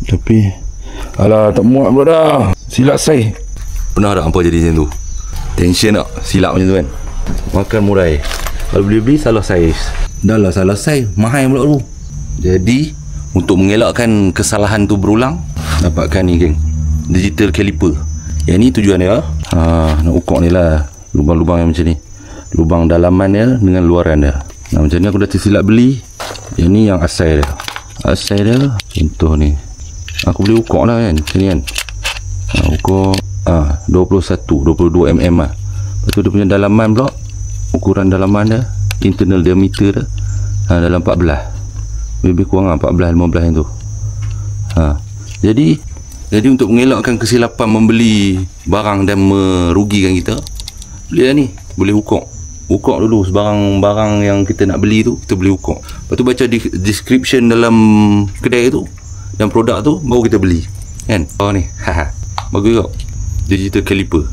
Tapi alah, tak muat pula dah. Silap saya. Pernah tak hampa jadi macam tu? Tension tak silap macam tu kan? Makan murai, kalau beli-beli salah saiz. Dah lah salah saiz, mahal pula tu. Jadi untuk mengelakkan kesalahan tu berulang, dapatkan ni geng, digital caliper. Yang ni tujuan dia nak ukur ni lah lubang-lubang yang macam ni, lubang dalaman dia dengan luaran dia. Nah macam ni aku dah tersilap beli. Yang ni yang asal dia. Asal dia contoh ni, aku boleh ukur lah kan, macam ni kan. Ukur 22 mm lah. Lepas tu dia punya dalaman pula, ukuran dalaman dia, internal diameter dia dalam 14, lebih kurang lah 14-15 yang tu. Jadi untuk mengelakkan kesilapan membeli barang dan merugikan kita, beli lah ni, boleh ukur dulu sebarang barang yang kita nak beli tu, kita boleh ukur. Lepas tu baca description dalam kedai tu dan produk tu, baru kita beli kan. Ni bagus juga digital caliper.